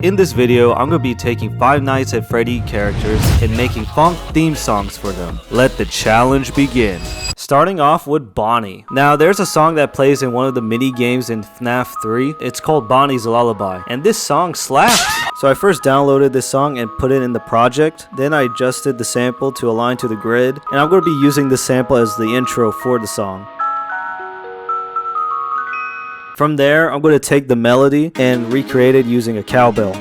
In this video, I'm going to be taking Five Nights at Freddy characters and making Phonk theme songs for them. Let the challenge begin. Starting off with Bonnie. Now, there's a song that plays in one of the mini games in FNAFF 3. It's called Bonnie's Lullaby, and this song slaps. So I first downloaded this song and put it in the project. Then I adjusted the sample to align to the grid, and I'm going to be using this sample as the intro for the song. From there, I'm going to take the melody and recreate it using a cowbell.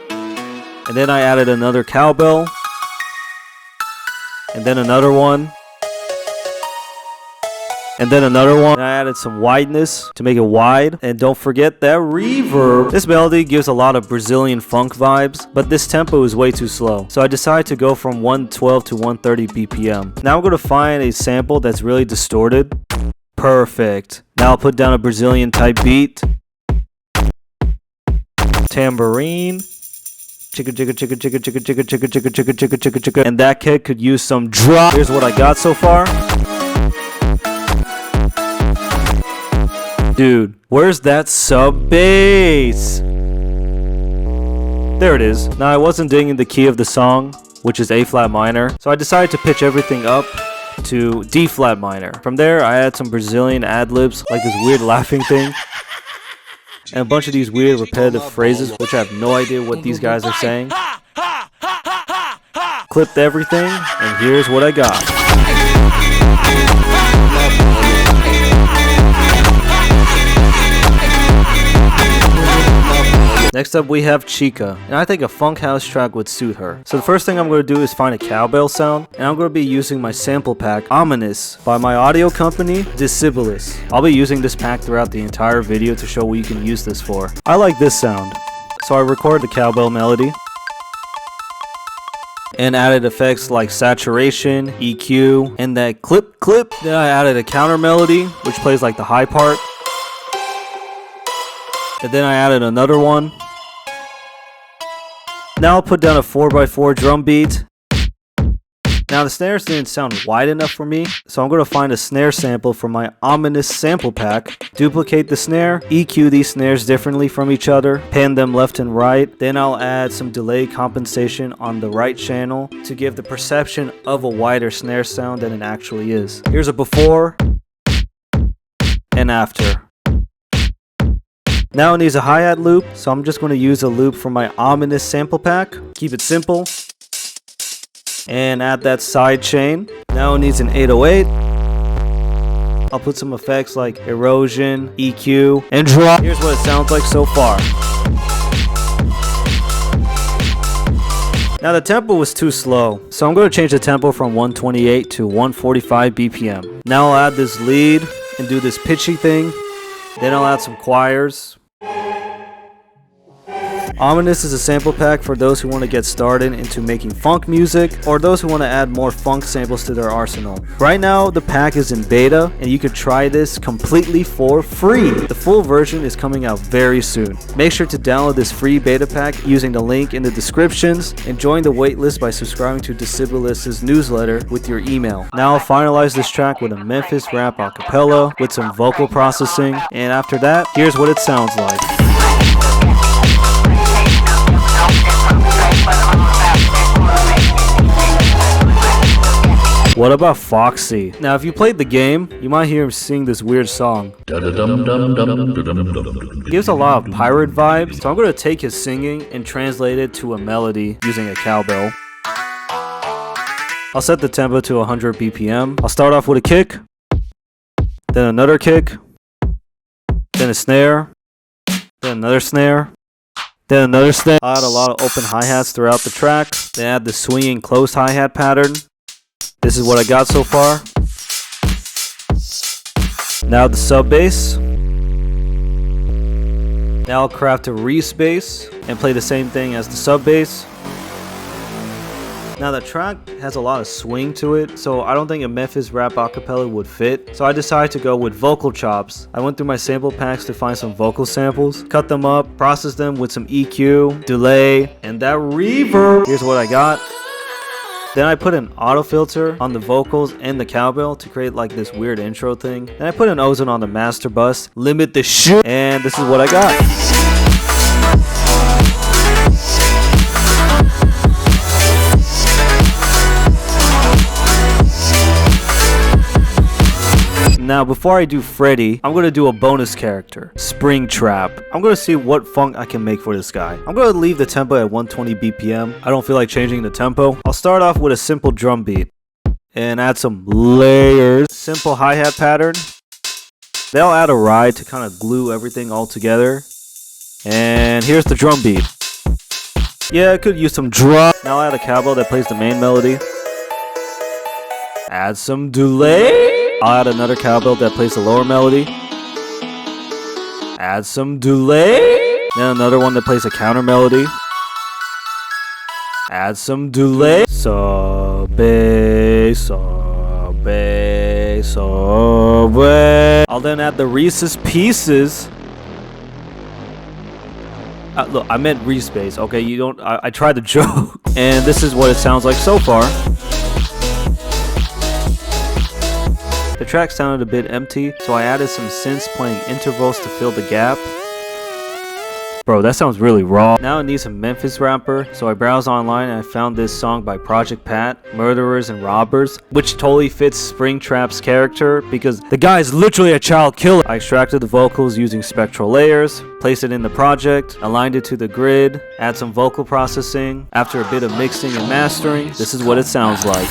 And then I added another cowbell. And then another one. And then another one. And I added some wideness to make it wide. And don't forget that reverb. This melody gives a lot of Brazilian funk vibes, but this tempo is way too slow. So I decided to go from 112 to 130 BPM. Now I'm going to find a sample that's really distorted. Perfect. Now I'll put down a Brazilian type beat. Tambourine. Chica, chica, chica, chica, chica, chica, chica, chica, chica, chica, chica, chica. And that kick could use some drop. Here's what I got so far. Dude, where's that sub bass? There it is. Now I wasn't digging the key of the song, which is A flat minor. So I decided to pitch everything up to D flat minor. From there, I add some Brazilian ad-libs, like this weird laughing thing, and a bunch of these weird repetitive phrases, which I have no idea what these guys are saying. Clipped everything, and here's what I got. Next up we have Chica, and I think a funk house track would suit her. So the first thing I'm going to do is find a cowbell sound, and I'm going to be using my sample pack, Ominous, by my audio company, Discibolus. I'll be using this pack throughout the entire video to show what you can use this for. I like this sound, so I recorded the cowbell melody, and added effects like saturation, EQ, and that clip. Then I added a counter melody, which plays like the high part. And then I added another one. Now I'll put down a 4x4 drum beat. Now the snares didn't sound wide enough for me, so I'm going to find a snare sample from my Ominous sample pack, duplicate the snare, EQ these snares differently from each other, pan them left and right, then I'll add some delay compensation on the right channel to give the perception of a wider snare sound than it actually is. Here's a before and after. Now it needs a hi-hat loop, so I'm just going to use a loop from my Ominous sample pack. Keep it simple. And add that side chain. Now it needs an 808. I'll put some effects like erosion, EQ, and drop. Here's what it sounds like so far. Now the tempo was too slow, so I'm going to change the tempo from 128 to 145 BPM. Now I'll add this lead and do this pitchy thing. Then I'll add some choirs. Ominous is a sample pack for those who want to get started into making funk music, or those who want to add more funk samples to their arsenal. Right now, the pack is in beta, and you can try this completely for free. The full version is coming out very soon. Make sure to download this free beta pack using the link in the descriptions, and join the waitlist by subscribing to Discibolus' newsletter with your email. Now I'll finalize this track with a Memphis rap acapella with some vocal processing, and after that, here's what it sounds like. What about Foxy? Now, if you played the game, you might hear him sing this weird song. It gives a lot of pirate vibes, so I'm going to take his singing and translate it to a melody using a cowbell. I'll set the tempo to 100 BPM. I'll start off with a kick, then another kick, then a snare, then another snare, then another snare. I'll add a lot of open hi-hats throughout the track, then add the swinging closed hi-hat pattern. This is what I got so far. Now the sub bass. Now I'll craft a Reese bass and play the same thing as the sub bass. Now the track has a lot of swing to it, so I don't think a Memphis rap acapella would fit. So I decided to go with vocal chops. I went through my sample packs to find some vocal samples, cut them up, process them with some EQ, delay, and that reverb. Here's what I got. Then I put an auto filter on the vocals and the cowbell to create like this weird intro thing. Then I put an ozone on the master bus, limit the shit, and this is what I got. Now, before I do Freddy, I'm gonna do a bonus character, Springtrap. I'm gonna see what funk I can make for this guy. I'm gonna leave the tempo at 120 BPM. I don't feel like changing the tempo. I'll start off with a simple drum beat and add some layers. Simple hi-hat pattern. Then I'll add a ride to kind of glue everything all together. And here's the drum beat. Yeah, I could use some drum. Now I'll add a cowbell that plays the main melody. Add some delay. I'll add another cowbell that plays the lower melody. Add some delay. Then another one that plays a counter melody. Add some delay. Subway, subway, subway. I'll then add the Reese's Pieces. Look, I meant Reese bass. Okay, you don't. I tried the joke, and this is what it sounds like so far. The track sounded a bit empty, so I added some synths playing intervals to fill the gap. Bro, that sounds really raw. Now it needs a Memphis rapper, so I browsed online and I found this song by Project Pat, Murderers and Robbers, which totally fits Springtrap's character because the guy is literally a child killer. I extracted the vocals using spectral layers, placed it in the project, aligned it to the grid, add some vocal processing. After a bit of mixing and mastering, this is what it sounds like.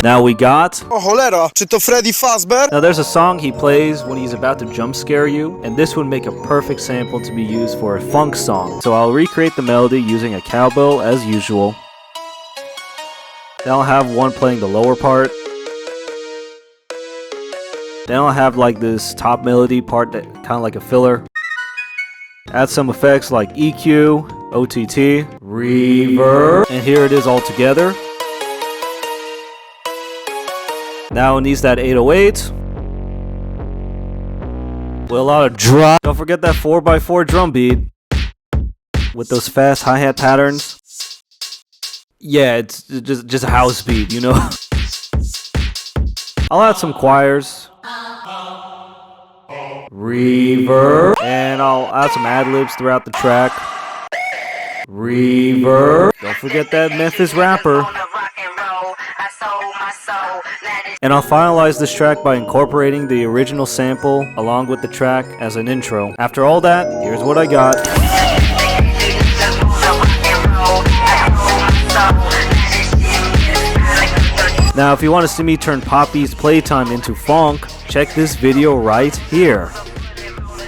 Now we got... Oh cholera, czy to Freddy Fazbear? Now there's a song he plays when he's about to jump scare you, and this would make a perfect sample to be used for a funk song. So I'll recreate the melody using a cowbell as usual. Then I'll have one playing the lower part. Then I'll have like this top melody part that kind of like a filler. Add some effects like EQ, OTT, reverb, and here it is all together. Now it needs that 808 with a lot of drop. Don't forget that 4x4 drum beat with those fast hi-hat patterns. Yeah, it's just a house beat, you know. I'll add some choirs, reverb, and I'll add some ad-libs throughout the track. Reverb. Don't forget that Memphis rapper. And I'll finalize this track by incorporating the original sample along with the track as an intro. After all that, here's what I got. Now if you want to see me turn Poppy's playtime into funk, check this video right here.